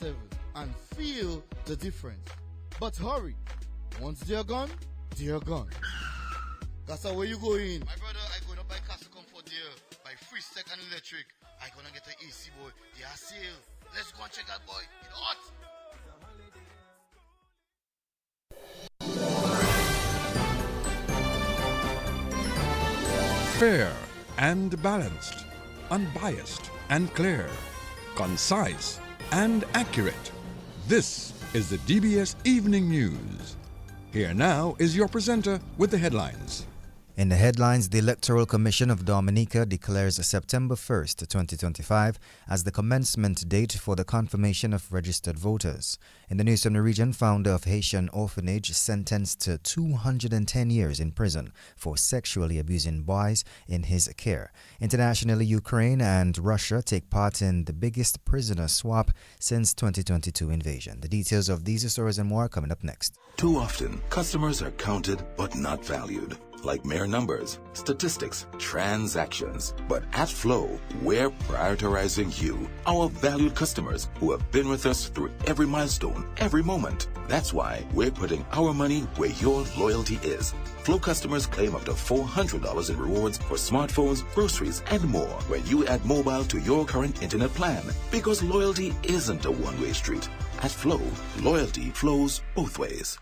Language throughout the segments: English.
24/7 and feel the difference. But hurry, once they're gone, they're gone. That's where you go in. My brother, I gonna buy Castle Comfort there. Buy free Tech and Electric. I gonna get an AC boy. They are sale. Let's go and check that boy. It's hot. Fair and balanced, unbiased and clear, concise and accurate. This is the DBS Evening News. Here now is your presenter with the headlines. In the headlines, the Electoral Commission of Dominica declares September 1st, 2025 as the commencement date for the confirmation of registered voters. In the news from the region, founder of Haitian orphanage sentenced to 210 years in prison for sexually abusing boys in his care. Internationally, Ukraine and Russia take part in the biggest prisoner swap since 2022 invasion. The details of these stories and more are coming up next. Too often, customers are counted but not valued. Like mere numbers, statistics, transactions. But at Flow, we're prioritizing you, our valued customers who have been with us through every milestone, every moment. That's why we're putting our money where your loyalty is. Flow customers claim up to $400 in rewards for smartphones, groceries, and more when you add mobile to your current internet plan. Because loyalty isn't a one-way street. At Flow, loyalty flows both ways.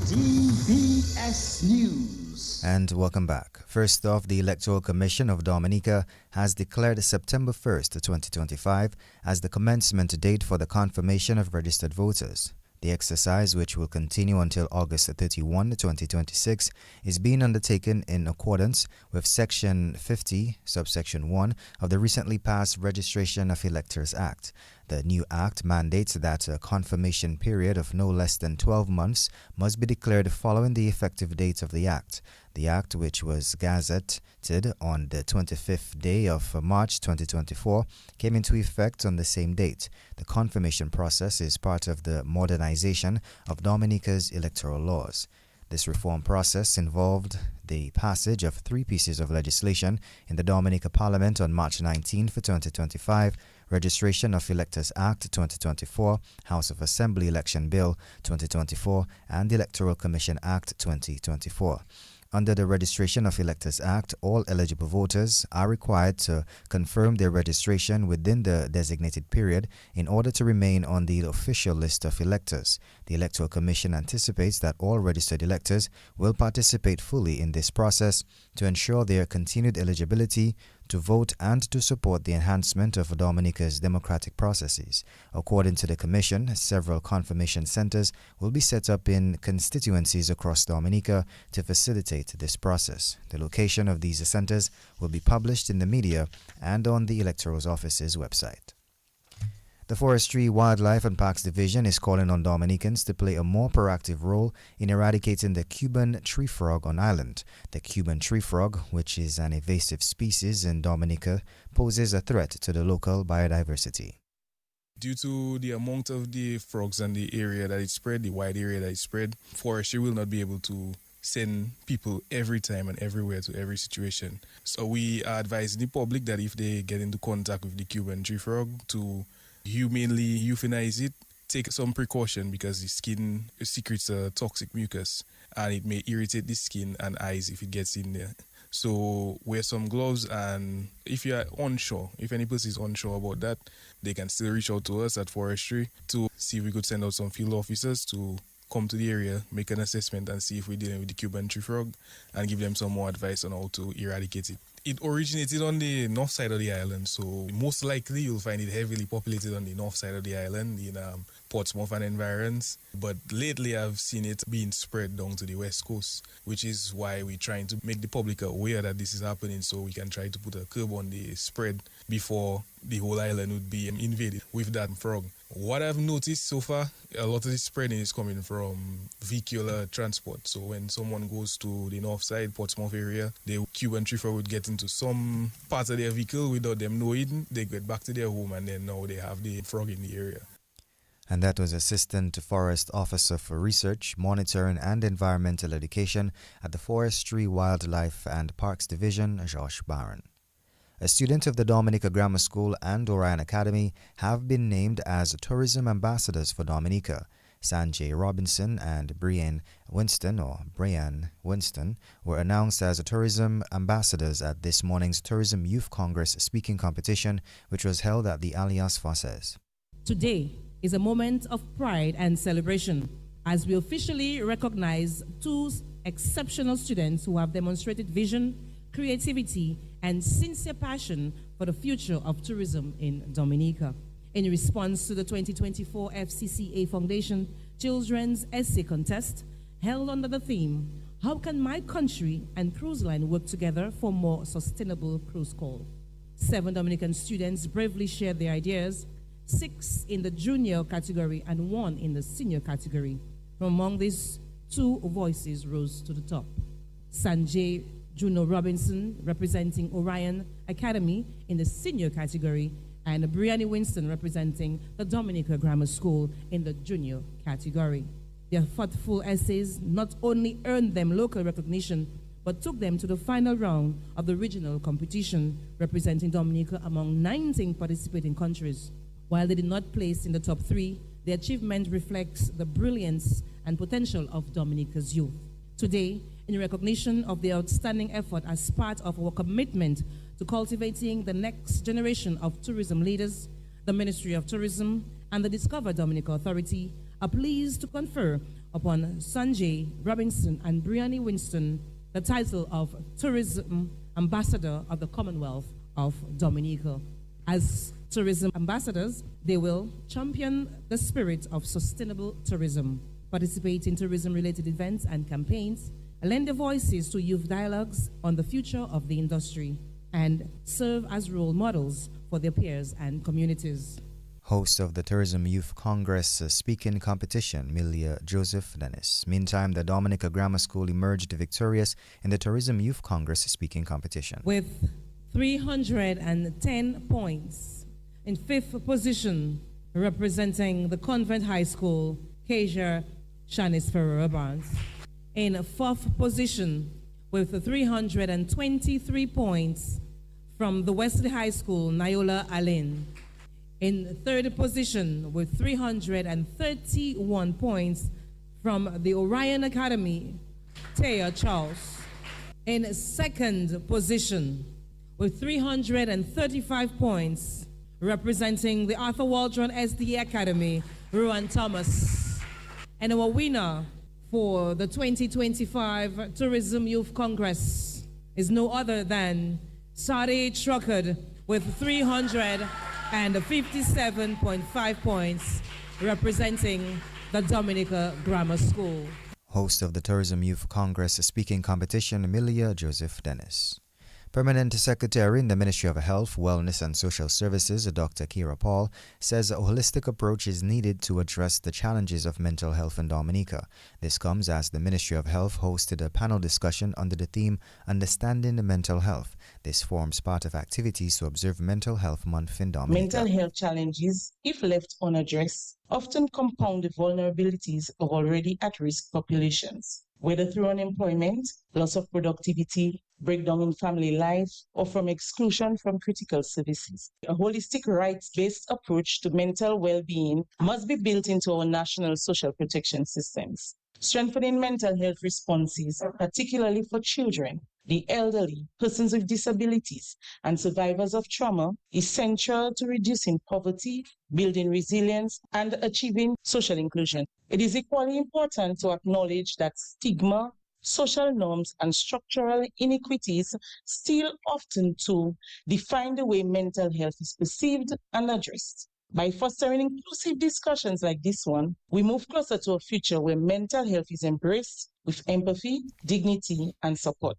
DBS News. And welcome back. First off, the Electoral Commission of Dominica has declared September 1st, 2025 as the commencement date for the confirmation of registered voters. The exercise, which will continue until August 31, 2026, is being undertaken in accordance with Section 50, subsection 1 of the recently passed Registration of Electors Act. The new act mandates that a confirmation period of no less than 12 months must be declared following the effective date of the act. The act, which was gazetted on the 25th day of March 2024, came into effect on the same date. The confirmation process is part of the modernization of Dominica's electoral laws. This reform process involved the passage of 3 pieces of legislation in the Dominica Parliament on March 19, 2025, Registration of Electors Act 2024, House of Assembly Election Bill 2024, and Electoral Commission Act 2024. Under the Registration of Electors Act, all eligible voters are required to confirm their registration within the designated period in order to remain on the official list of electors. The Electoral Commission anticipates that all registered electors will participate fully in this process to ensure their continued eligibility to vote and to support the enhancement of Dominica's democratic processes. According to the Commission, several confirmation centers will be set up in constituencies across Dominica to facilitate this process. The location of these centers will be published in the media and on the Electoral Office's website. The Forestry, Wildlife and Parks Division is calling on Dominicans to play a more proactive role in eradicating the Cuban tree frog on island. The Cuban tree frog, which is an invasive species in Dominica, poses a threat to the local biodiversity. Due to the amount of the frogs and the area that it spread, the wide area that it spread, forestry will not be able to send people every time and everywhere to every situation. So we advise the public that if they get into contact with the Cuban tree frog, to humanely euthanize it, take some precaution because the skin secretes a toxic mucus and it may irritate the skin and eyes if it gets in there. So wear some gloves, and if you are unsure, if any person is unsure about that, they can still reach out to us at Forestry to see if we could send out some field officers to come to the area, make an assessment and see if we're dealing with the Cuban tree frog and give them some more advice on how to eradicate it. It originated on the north side of the island, so most likely you'll find it heavily populated on the north side of the island in Portsmouth and environs. But lately I've seen it being spread down to the west coast, which is why we're trying to make the public aware that this is happening so we can try to put a curb on the spread before the whole island would be invaded with that frog. What I've noticed so far, a lot of the spreading is coming from vehicular transport. So when someone goes to the north side, Portsmouth area, the Cuban tree frog would get into some part of their vehicle without them knowing. They get back to their home and then now they have the frog in the area. And that was Assistant Forest Officer for Research, Monitoring and Environmental Education at the Forestry, Wildlife and Parks Division, Josh Barron. A student of the Dominica Grammar School and Orion Academy have been named as tourism ambassadors for Dominica. Sanjay Robinson and Brian Winston were announced as tourism ambassadors at this morning's Tourism Youth Congress speaking competition, which was held at the Alias Fosses. Today is a moment of pride and celebration as we officially recognize two exceptional students who have demonstrated vision, creativity, and sincere passion for the future of tourism in Dominica. In response to the 2024 FCCA Foundation Children's Essay Contest, held under the theme, "How can my country and cruise line work together for more sustainable cruise call?" 7 Dominican students bravely shared their ideas, 6 in the junior category and 1 in the senior category. From among these, 2 voices rose to the top. Sanjay Juno Robinson, representing Orion Academy in the senior category, and Brianny Winston, representing the Dominica Grammar School in the junior category. Their thoughtful essays not only earned them local recognition, but took them to the final round of the regional competition, representing Dominica among 19 participating countries. While they did not place in the top 3, their achievement reflects the brilliance and potential of Dominica's youth. Today, in recognition of their outstanding effort as part of our commitment to cultivating the next generation of tourism leaders, the Ministry of Tourism and the Discover Dominica Authority are pleased to confer upon Sanjay Robinson and Brianny Winston the title of Tourism Ambassador of the Commonwealth of Dominica. As tourism ambassadors, they will champion the spirit of sustainable tourism, participate in tourism-related events and campaigns, lend their voices to youth dialogues on the future of the industry, and serve as role models for their peers and communities. Host of the Tourism Youth Congress speaking competition, Milia Joseph Dennis. Meantime, the Dominica Grammar School emerged victorious in the Tourism Youth Congress speaking competition. With 310 points. In 5th position, representing the Convent High School, Keisha Shanice Ferreira Barnes. In 4th position, with 323 points, from the Wesley High School, Nayola Alin. In 3rd position, with 331 points, from the Orion Academy, Taya Charles. In 2nd position, with 335 points, representing the Arthur Waldron SDA Academy, Ruan Thomas. And our winner for the 2025 Tourism Youth Congress is no other than Sadi Truckard with 357.5 points, representing the Dominica Grammar School. Host of the Tourism Youth Congress speaking competition, Milia Joseph Dennis. Permanent Secretary in the Ministry of Health, Wellness and Social Services, Dr. Kira Paul, says a holistic approach is needed to address the challenges of mental health in Dominica. This comes as the Ministry of Health hosted a panel discussion under the theme Understanding Mental Health. This forms part of activities to observe Mental Health Month in Dominica. Mental health challenges, if left unaddressed, often compound the vulnerabilities of already at-risk populations, whether through unemployment, loss of productivity, breakdown in family life, or from exclusion from critical services. A holistic rights-based approach to mental well-being must be built into our national social protection systems. Strengthening mental health responses, particularly for children, the elderly, persons with disabilities, and survivors of trauma, is central to reducing poverty, building resilience, and achieving social inclusion. It is equally important to acknowledge that stigma, social norms, and structural inequities still often define the way mental health is perceived and addressed. By fostering inclusive discussions like this one, we move closer to a future where mental health is embraced with empathy, dignity, and support.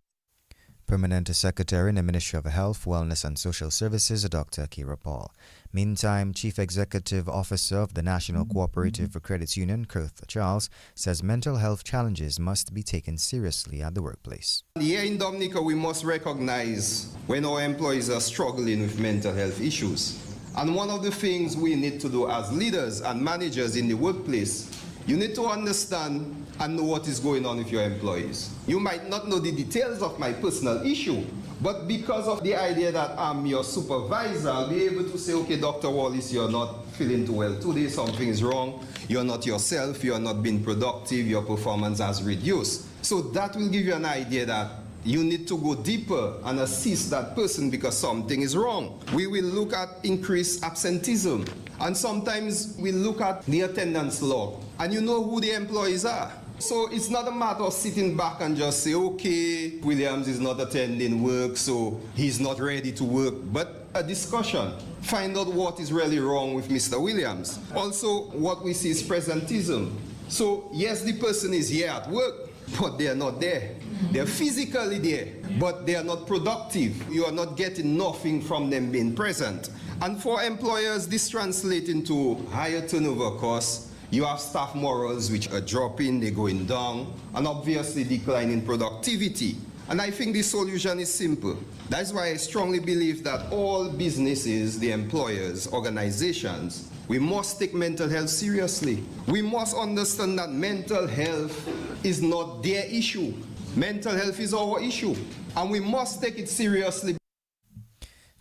Permanent Secretary in the Ministry of Health, Wellness and Social Services, Dr. Kira Paul. Meantime, Chief Executive Officer of the National Cooperative Credit Union, Kurth Charles, says mental health challenges must be taken seriously at the workplace. Here in Dominica, we must recognize when our employees are struggling with mental health issues. And one of the things we need to do as leaders and managers in the workplace You need to understand and know what is going on with your employees. You might not know the details of my personal issue, but because of the idea that I'm your supervisor, I'll be able to say, okay, Dr. Wallace, you're not feeling too well today, something is wrong, you're not yourself, you're not being productive, your performance has reduced. So that will give you an idea that you need to go deeper and assist that person because something is wrong. We will look at increased absenteeism, and sometimes we look at the attendance log, and you know who the employees are. So it's not a matter of sitting back and just say, okay, Williams is not attending work, so he's not ready to work, but a discussion. Find out what is really wrong with Mr. Williams. Also, what we see is presentism. So yes, the person is here at work, but they are not there. They're physically there, but they are not productive. You are not getting nothing from them being present. And for employers, this translates into higher turnover costs. You have staff morals which are dropping, they're going down, and obviously declining productivity. And I think the solution is simple. That's why I strongly believe that all businesses, the employers, organizations, we must take mental health seriously. We must understand that mental health is not their issue. Mental health is our issue, and we must take it seriously.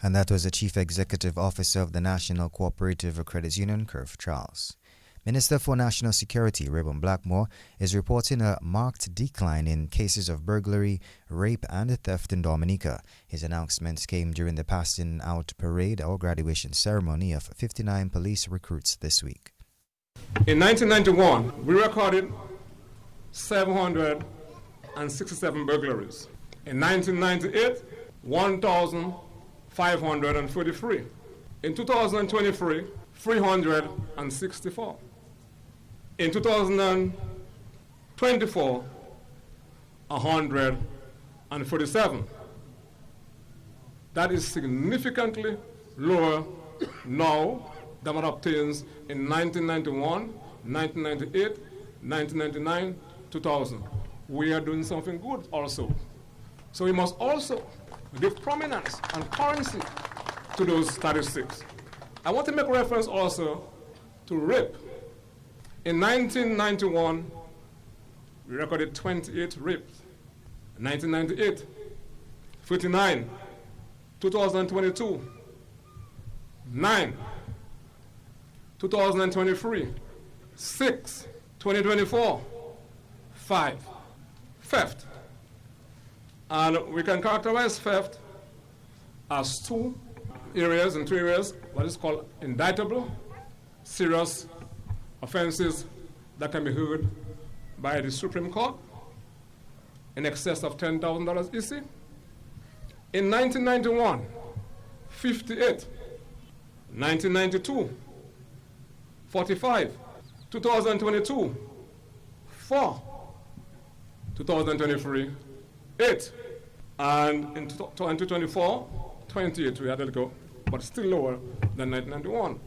And that was the Chief Executive Officer of the National Cooperative Credit Union, Curve Charles. Minister for National Security, Rayburn Blackmore, is reporting a marked decline in cases of burglary, rape, and theft in Dominica. His announcements came during the passing out parade or graduation ceremony of 59 police recruits this week. In 1991, we recorded 767 burglaries. In 1998, 1,543. In 2023, 364. In 2024, 147. That is significantly lower now than what obtains in 1991, 1998, 1999, 2000. We are doing something good also. So we must also give prominence and currency to those statistics. I want to make reference also to rape. In 1991, we recorded 28 rapes. In 1998, 59. 2022, 9. 2023, 6. 2024, 5. Theft. And we can characterize theft as two areas, what is called indictable, serious offenses that can be heard by the Supreme Court in excess of $10,000 easy. In 1991, 58. 1992, 45. 2022, 4. 2023, 8. And in 2024, 28. We had to go, but still lower than 1991.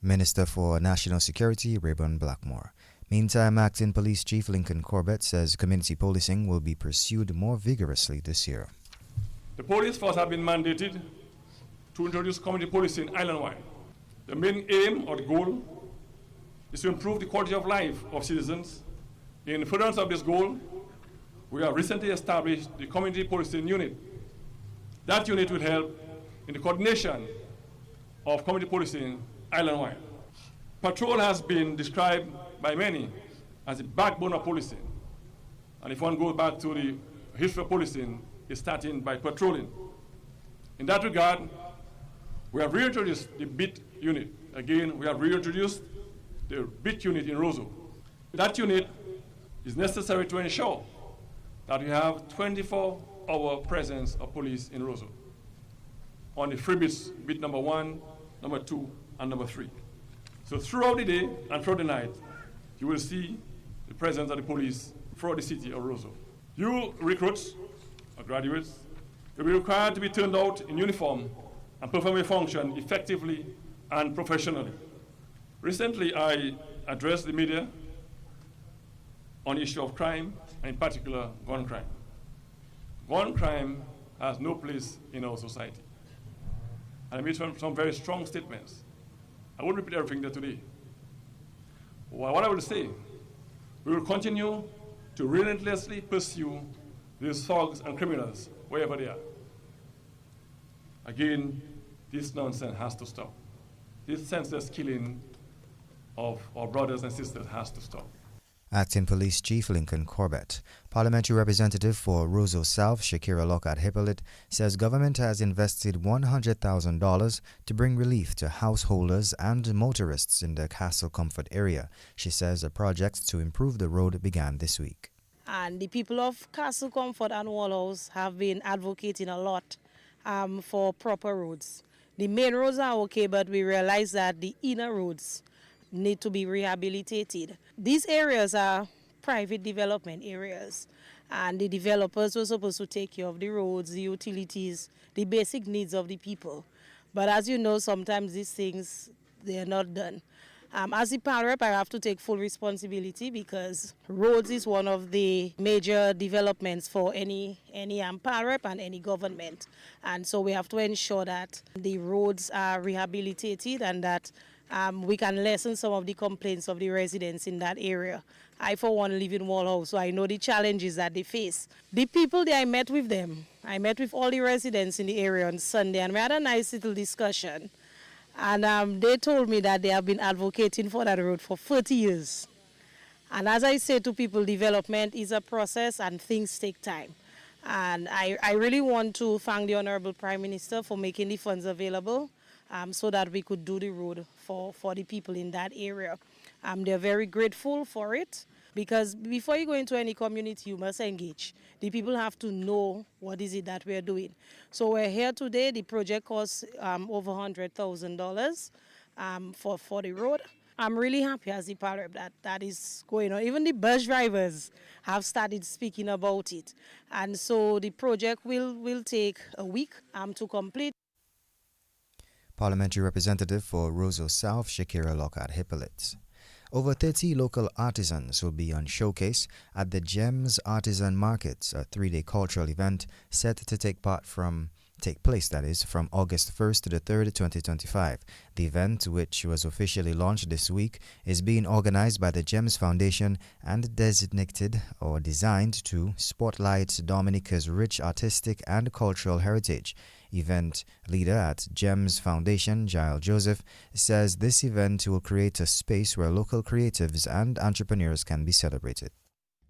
Minister for National Security, Rayburn Blackmore. Meantime, Acting Police Chief Lincoln Corbett says community policing will be pursued more vigorously this year. The police force have been mandated to introduce community policing island-wide. The main aim or the goal is to improve the quality of life of citizens. In furtherance of this goal, we have recently established the Community Policing Unit. That unit will help in the coordination of community policing island-wide. Patrol has been described by many as the backbone of policing. And if one goes back to the history of policing, it's starting by patrolling. In that regard, we have reintroduced the beat unit. Again, we have reintroduced the beat unit in Roseau. That unit is necessary to ensure that we have 24-hour presence of police in Roseau on the free beats, beat number 1, number 2, and number 3. So throughout the day and throughout the night, you will see the presence of the police throughout the city of Roseau. You recruits or graduates will be required to be turned out in uniform and perform a function effectively and professionally. Recently, I addressed the media on the issue of crime, and in particular, gun crime. Gun crime has no place in our society. And I made some very strong statements. I won't repeat everything there today. What I will say We will continue to relentlessly pursue these thugs and criminals wherever they are. Again, this nonsense has to stop. This senseless killing of our brothers and sisters has to stop. Acting Police Chief Lincoln Corbett, Parliamentary Representative for Roseau South, Shakira Lockhart Hippolyte, says government has invested $100,000 to bring relief to householders and motorists in the Castle Comfort area. She says a project to improve the road began this week. And the people of Castle Comfort and Wallhouse have been advocating a lot for proper roads. The main roads are okay, but we realize that the inner roads need to be rehabilitated. These areas are private development areas, and the developers were supposed to take care of the roads, the utilities, the basic needs of the people. But as you know, sometimes these things, they are not done. As the PAL rep, I have to take full responsibility because roads is one of the major developments for any PAL rep and any government. And so we have to ensure that the roads are rehabilitated and that we can lessen some of the complaints of the residents in that area. I, for one, live in Wallhouse, so I know the challenges that they face. The people there, I met with them. I met with all the residents in the area on Sunday, and we had a nice little discussion. And they told me that they have been advocating for that road for 30 years. And as I say to people, development is a process and things take time. And I really want to thank the Honorable Prime Minister for making the funds available so that we could do the road for the people in that area. They're very grateful for it because before you go into any community, you must engage. The people have to know what is it that we're doing. So we're here today. The project costs over $100,000 for the road. I'm really happy as the PAL rep that is going on. Even the bus drivers have started speaking about it. And so the project will take a week to complete. Parliamentary Representative for Roseau South, Shakira Lockhart Hippolyte. Over 30 local artisans will be on showcase at the Gems Artisan Markets, a 3-day cultural event set to take place from August 1st to the 3rd, 2025. The event, which was officially launched this week, is being organized by the Gems Foundation and designated or designed to spotlight Dominica's rich artistic and cultural heritage. Event leader at Gems Foundation, Giles Joseph, says this event will create a space where local creatives and entrepreneurs can be celebrated.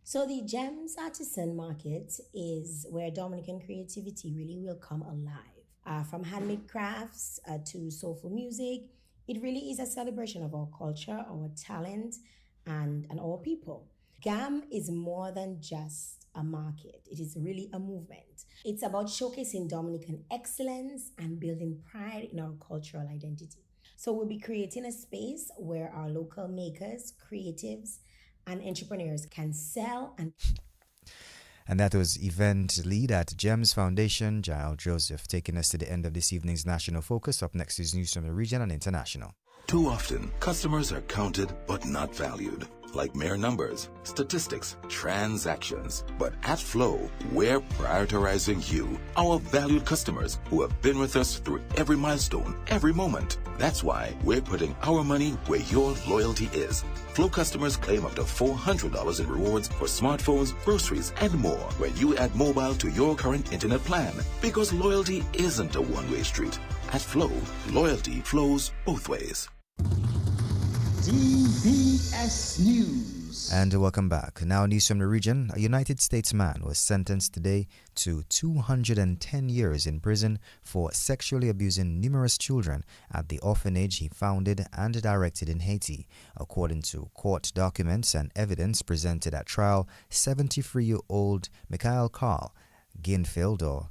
So the Gems Artisan Market is where Dominican creativity really will come alive. From handmade crafts to soulful music, it really is a celebration of our culture, our talent, and our people. GAM is more than just a market. It is really a movement. It's about showcasing Dominican excellence and building pride in our cultural identity. So we'll be creating a space where our local makers, creatives, and entrepreneurs can sell And that was event lead at Gems Foundation, Giles Joseph, taking us to the end of this evening's National Focus. Up next is news from the region and international. Too often, customers are counted but not valued. Like mere numbers, statistics, transactions. But at Flow, we're prioritizing you, our valued customers who have been with us through every milestone, every moment. That's why we're putting our money where your loyalty is. Flow customers claim up to $400 in rewards for smartphones, groceries, and more when you add mobile to your current internet plan. Because loyalty isn't a one-way street. At Flow, loyalty flows both ways. DBS News. And welcome back. Now news from the region. A United States man was sentenced today to 210 years in prison for sexually abusing numerous children at the orphanage he founded and directed in Haiti. According to court documents and evidence presented at trial, 73-year-old Michael Carl Gillengfield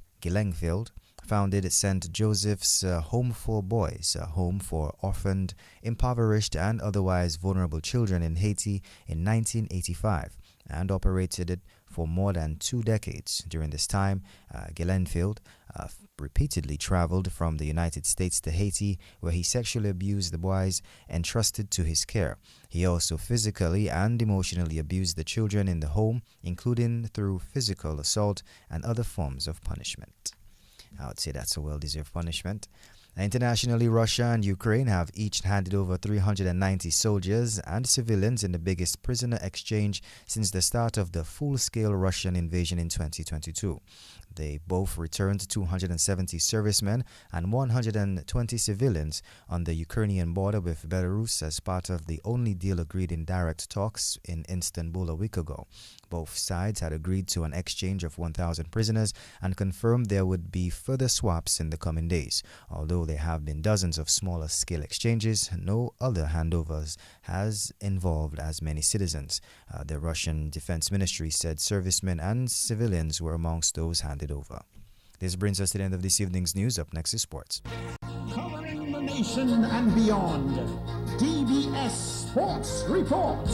founded St. Joseph's Home for Boys, a home for orphaned, impoverished, and otherwise vulnerable children in Haiti in 1985 and operated it for more than 2 decades. During this time, Gillengfield repeatedly traveled from the United States to Haiti, where he sexually abused the boys entrusted to his care. He also physically and emotionally abused the children in the home, including through physical assault and other forms of punishment. I would say that's a well-deserved punishment. Internationally, Russia and Ukraine have each handed over 390 soldiers and civilians in the biggest prisoner exchange since the start of the full-scale Russian invasion in 2022. They both returned 270 servicemen and 120 civilians on the Ukrainian border with Belarus as part of the only deal agreed in direct talks in Istanbul a week ago. Both sides had agreed to an exchange of 1,000 prisoners and confirmed there would be further swaps in the coming days. Although there have been dozens of smaller scale exchanges, no other handovers has involved as many citizens. The Russian Defense Ministry said servicemen and civilians were amongst those handed over. This brings us to the end of this evening's news. Up next is sports. Covering the nation and beyond, DBS Sports Report.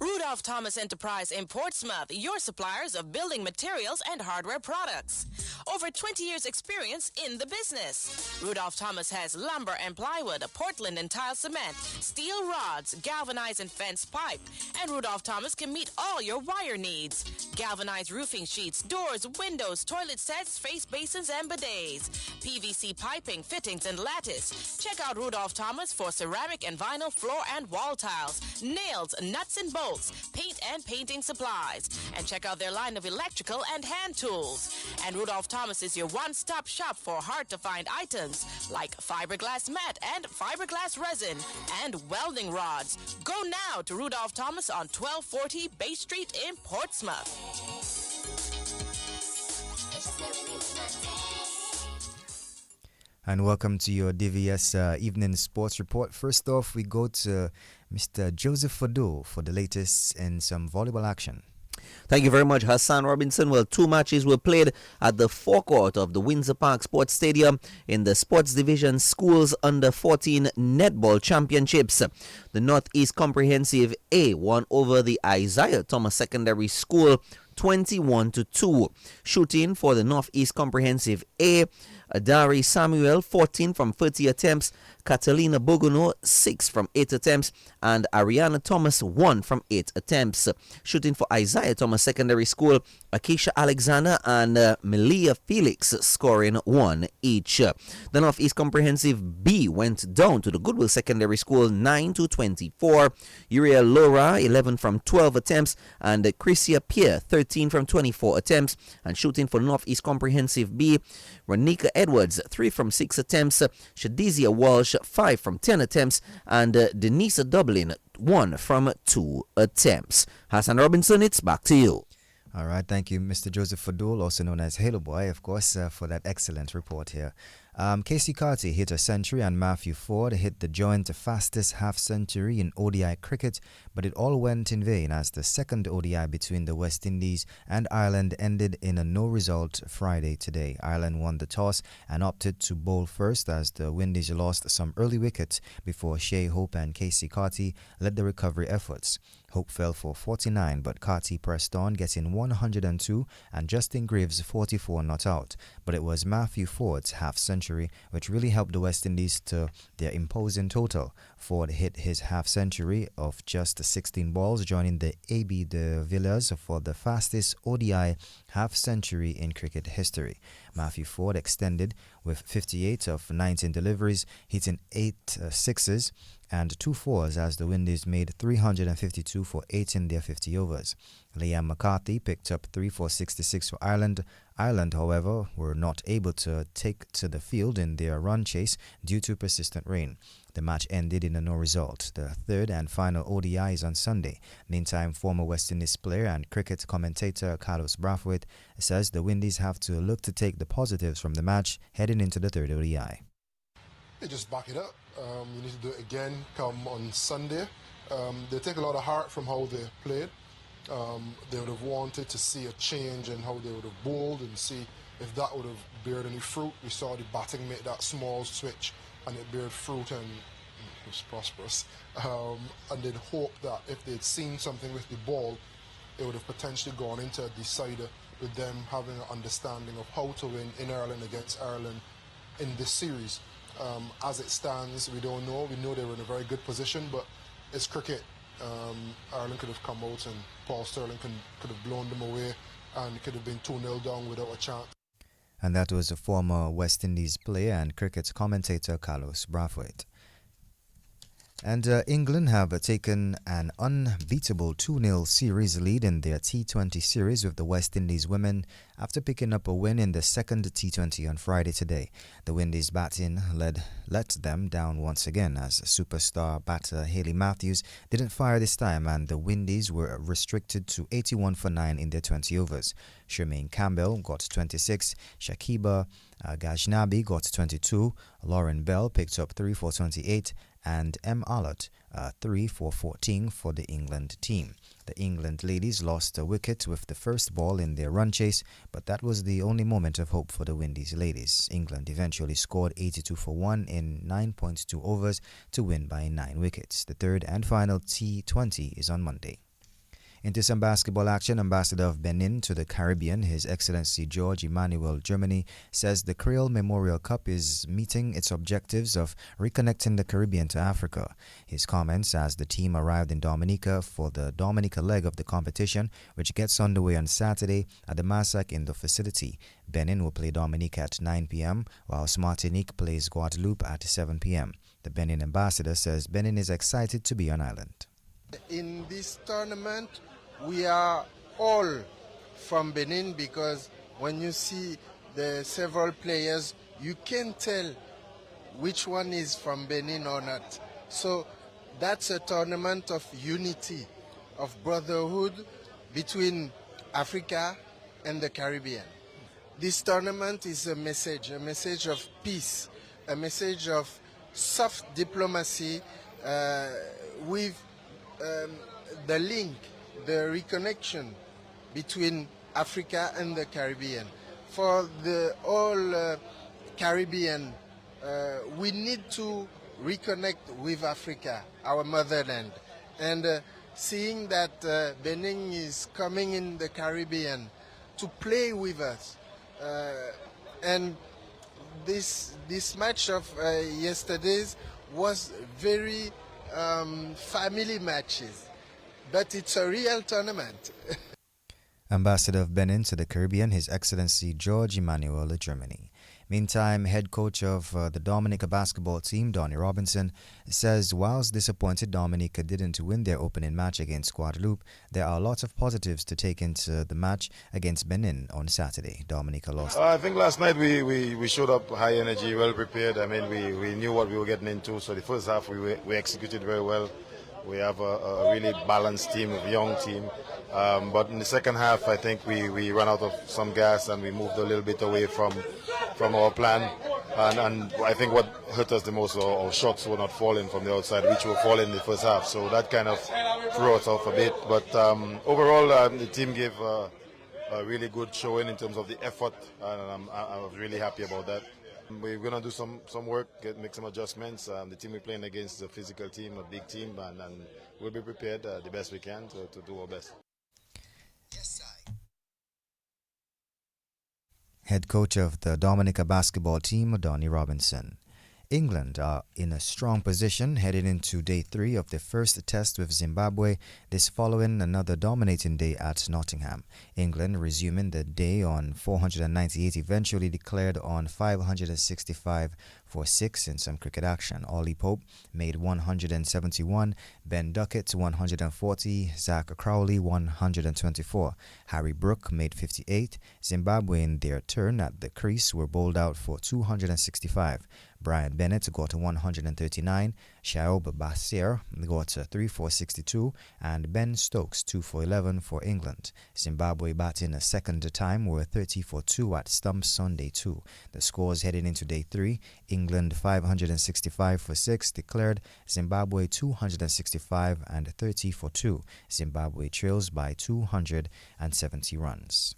Rudolph Thomas Enterprise in Portsmouth, your suppliers of building materials and hardware products. Over 20 years experience in the business. Rudolph Thomas has lumber and plywood, Portland and tile cement, steel rods, galvanized and fence pipe. And Rudolph Thomas can meet all your wire needs. Galvanized roofing sheets, doors, windows, toilet sets, face basins and bidets. PVC piping, fittings and lattice. Check out Rudolph Thomas for ceramic and vinyl floor and wall tiles, nails, nuts and bolts, paint and painting supplies. And check out their line of electrical and hand tools. And Rudolph Thomas is your one-stop shop for hard-to-find items like fiberglass mat and fiberglass resin and welding rods. Go now to Rudolph Thomas on 1240 Bay Street in Portsmouth. And welcome to your DVS Evening Sports Report. First off, we go to Mr. Joseph Fadul for the latest in some volleyball action. Thank you very much, Hassan Robinson. Well, 2 matches were played at the forecourt of the Windsor Park Sports Stadium in the Sports Division Schools Under-14 Netball Championships. The Northeast Comprehensive A won over the Isaiah Thomas Secondary School 21-2. Shooting for the Northeast Comprehensive A, Adari Samuel, 14 from 30 attempts, Catalina Bogono, 6 from 8 attempts, and Ariana Thomas, 1 from 8 attempts. Shooting for Isaiah Thomas Secondary School, Akisha Alexander and Melia Felix scoring 1 each. The Northeast Comprehensive B went down to the Goodwill Secondary School 9-24. Uriel Laura, 11 from 12 attempts, and Chrissia Pierre, 13 from 24 attempts. And shooting for Northeast Comprehensive B, Renika Edwards, 3 from 6 attempts, Shadizia Walsh, 5 from 10 attempts, and Denise Dublin, 1 from 2 attempts. Hassan Robinson, it's back to you. All right, thank you, Mr. Joseph Fadul, also known as Halo Boy, of course, for that excellent report here. Casey Carty hit a century and Matthew Ford hit the joint fastest half-century in ODI cricket, but it all went in vain as the second ODI between the West Indies and Ireland ended in a no-result Friday today. Ireland won the toss and opted to bowl first as the Windies lost some early wickets before Shea Hope and Casey Carty led the recovery efforts. Hope fell for 49, but Carty pressed on, getting 102 and Justin Greaves 44 not out. But it was Matthew Ford's half-century which really helped the West Indies to their imposing total. Ford hit his half-century of just 16 balls, joining the A.B. de Villiers for the fastest ODI half-century in cricket history. Matthew Ford extended with 58 of 19 deliveries, hitting 8 sixes and 2 fours as the Windies made 352 for 8 in their 50 overs. Liam McCarthy picked up 3 for 66 for Ireland. Ireland, however, were not able to take to the field in their run chase due to persistent rain. The match ended in a no result. The third and final ODI is on Sunday. Meantime, former West Indies player and cricket commentator Carlos Brathwaite says the Windies have to look to take the positives from the match heading into the third ODI. They just back it up. You need to do it again come on Sunday. They take a lot of heart from how they played. They would have wanted to see a change in how they would have bowled and see if that would have bared any fruit. We saw the batting make that small switch and it bared fruit and it was prosperous. And they'd hope that if they'd seen something with the ball, it would have potentially gone into a decider with them having an understanding of how to win in Ireland against Ireland in this series. As it stands, we don't know. We know they were in a very good position, but it's cricket. Ireland could have come out and Paul Sterling could have blown them away and it could have been 2-0 down without a chance. And that was the former West Indies player and cricket commentator Carlos Brathwaite. And England have taken an unbeatable 2-0 series lead in their T20 series with the West Indies women after picking up a win in the second T20 on Friday today. The Windies batting let them down once again as superstar batter Hayley Matthews didn't fire this time, and the Windies were restricted to 81 for 9 in their 20 overs. Shermaine Campbell got 26, Shakiba Ghaznabi got 22, Lauren Bell picked up 3 for 28, and M. Allott 3 for 14 for the England team. The England ladies lost a wicket with the first ball in their run chase, but that was the only moment of hope for the Windies ladies. England eventually scored 82 for 1 in 9.2 overs to win by 9 wickets. The third and final T20 is on Monday. Into some basketball action, Ambassador of Benin to the Caribbean, His Excellency George Emmanuel Germany, says the Creole Memorial Cup is meeting its objectives of reconnecting the Caribbean to Africa. His comments as the team arrived in Dominica for the Dominica leg of the competition, which gets underway on Saturday at the Massac Indoor facility. Benin will play Dominica at 9 p.m., whilst Martinique plays Guadeloupe at 7 p.m. The Benin ambassador says Benin is excited to be on island. In this tournament, we are all from Benin, because when you see the several players, you can tell which one is from Benin or not. So that's a tournament of unity, of brotherhood between Africa and the Caribbean. This tournament is a message of peace, a message of soft diplomacy with the link, the reconnection between Africa and the Caribbean. For the all Caribbean, we need to reconnect with Africa, our motherland. And seeing that Benin is coming in the Caribbean to play with us, and this match of yesterday's was very family matches, but it's a real tournament. Ambassador of Benin to the Caribbean, His Excellency George Emmanuel of Germany. Meantime, head coach of the Dominica basketball team, Donnie Robinson, says whilst disappointed Dominica didn't win their opening match against Guadeloupe, there are lots of positives to take into the match against Benin on Saturday. Dominica lost. I think last night we showed up high energy, well prepared. I mean, we knew what we were getting into. So the first half we executed very well. We have a really balanced team, a young team. But in the second half, I think we ran out of some gas and we moved a little bit away from our plan. And I think what hurt us the most, our shots were not falling from the outside, which were falling in the first half. So that kind of threw us off a bit. But overall, the team gave a really good showing in terms of the effort, and I was really happy about that. We're going to do some work, make some adjustments. The team we're playing against is a physical team, a big team, and we'll be prepared the best we can to do our best. Head coach of the Dominica basketball team, Donnie Robinson. England are in a strong position heading into day 3 of their first test with Zimbabwe, this following another dominating day at Nottingham. England resuming the day on 498, eventually declared on 565 for 6 in some cricket action. Ollie Pope made 171, Ben Duckett 140, Zach Crowley 124. Harry Brook made 58. Zimbabwe in their turn at the crease were bowled out for 265. Brian Bennett got 139, Shaob Basir got 3 for 62, and Ben Stokes 2 for 11 for England. Zimbabwe batting a second time were 30 for 2 at stumps on day 2. The scores heading into day 3, England 565 for 6 declared, Zimbabwe 265 and 30 for 2. Zimbabwe trails by 270 runs.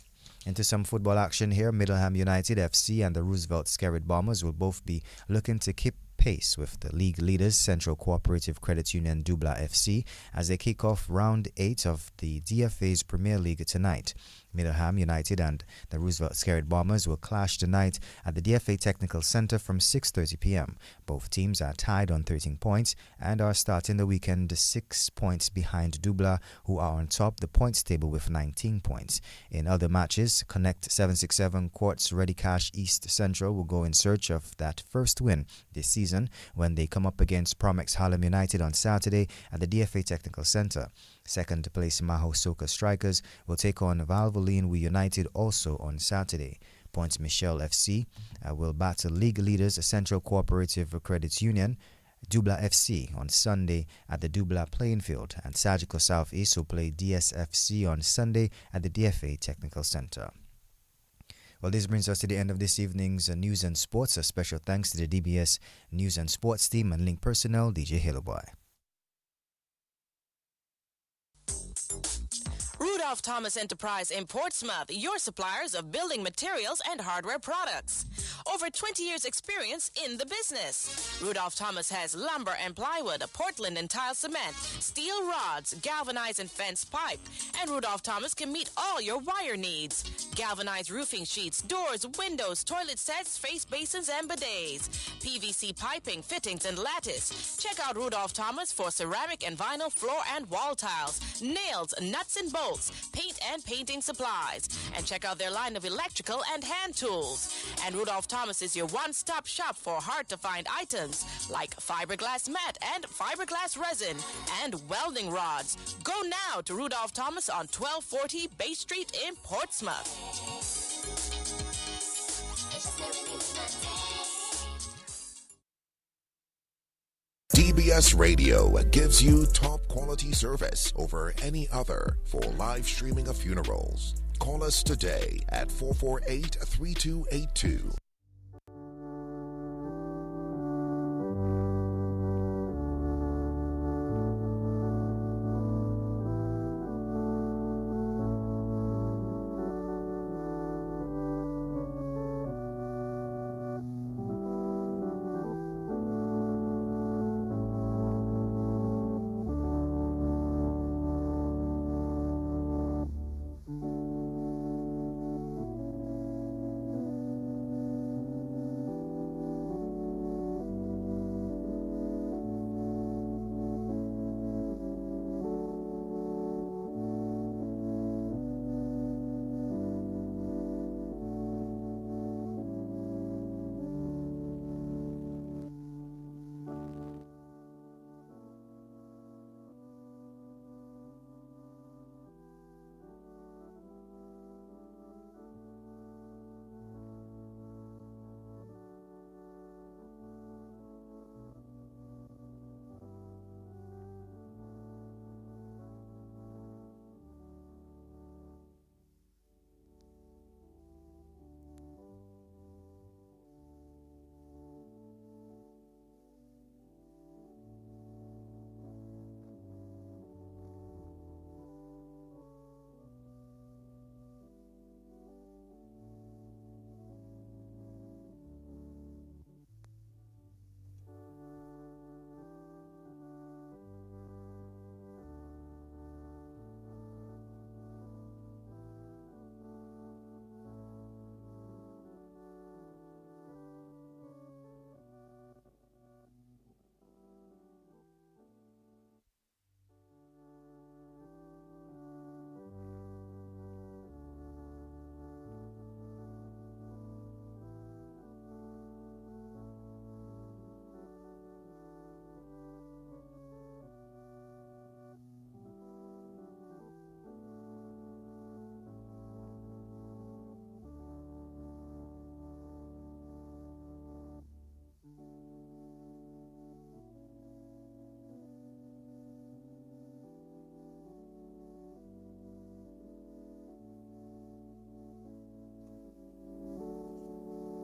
Into some football action here, Middleham United FC and the Roosevelt Skerrit Bombers will both be looking to keep pace with the league leaders Central Cooperative Credit Union Dubla FC as they kick off round 8 of the DFA's Premier League tonight. Middleham United and the Roosevelt Scarlet Bombers will clash tonight at the DFA Technical Centre from 6:30 p.m. Both teams are tied on 13 points and are starting the weekend 6 points behind Dubla, who are on top the points table with 19 points. In other matches, Connect 767 Quartz Ready Cash East Central will go in search of that first win this season when they come up against Promex Harlem United on Saturday at the DFA Technical Centre. Second place Maho Soka Strikers will take on Valvoline We United also on Saturday. Points Michelle FC will battle league leaders Central Cooperative Credit Union Dubla FC on Sunday at the Dubla playing field, and Sagicor South East will play DSFC on Sunday at the DFA Technical Centre. Well, this brings us to the end of this evening's news and sports. A special thanks to the DBS News and Sports team and link personnel, DJ Haloboy. Rudolph Thomas Enterprise in Portsmouth, your suppliers of building materials and hardware products. Over 20 years experience in the business. Rudolph Thomas has lumber and plywood, Portland and tile cement, steel rods, galvanized and fenced pipe. And Rudolph Thomas can meet all your wire needs. Galvanized roofing sheets, doors, windows, toilet sets, face basins and bidets. PVC piping, fittings and lattice. Check out Rudolph Thomas for ceramic and vinyl floor and wall tiles, nails, nuts and bolts, paint and painting supplies. And check out their line of electrical and hand tools. And Rudolph Thomas is your one-stop shop for hard-to-find items like fiberglass mat and fiberglass resin and welding rods. Go now to Rudolph Thomas on 1240 Bay Street in Portsmouth. DBS Radio gives you top quality service over any other for live streaming of funerals. Call us today at 448-3282.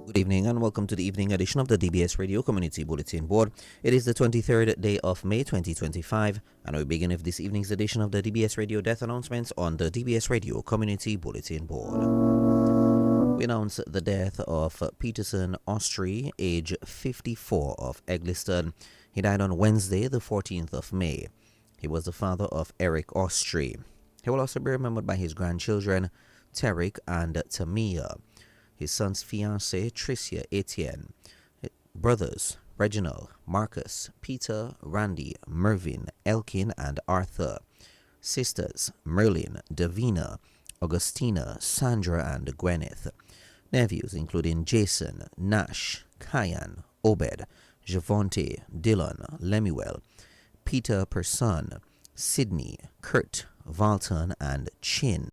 Good evening and welcome to the evening edition of the DBS Radio Community Bulletin Board. It is the 23rd day of May 2025 and we begin with this evening's edition of the DBS Radio Death Announcements on the DBS Radio Community Bulletin Board. We announced the death of Peterson Austri, age 54, of Egliston. He died on Wednesday, the 14th of May. He was the father of Eric Austri. He will also be remembered by his grandchildren, Tarek and Tamia, his son's fiancée, Tricia Etienne, brothers, Reginald, Marcus, Peter, Randy, Mervyn, Elkin, and Arthur, sisters, Merlin, Davina, Augustina, Sandra, and Gwyneth, nephews including Jason, Nash, Kyan, Obed, Javonte, Dylan, Lemuel, Peter Person, Sydney, Kurt, Valton, and Chin.